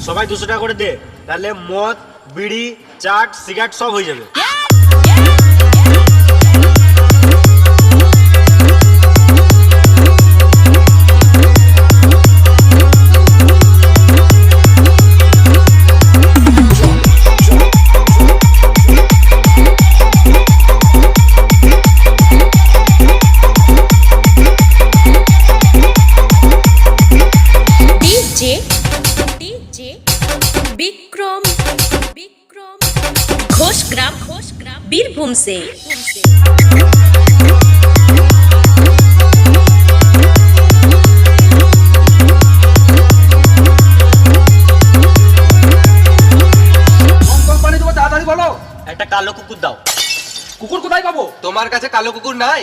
সবাই 200 টাকা করে দে, তাহলে মদ, বিড়ি, চাট, সিগারেট সব হয়ে যাবে। विक्रम घोषग्राम बीरभूम से। পানি দেবো, তাড়াতাড়ি বলো। একটা কালো কুকুর দাও। কুকুর কোথায় পাবো? তোমার কাছে কালো কুকুর নাই?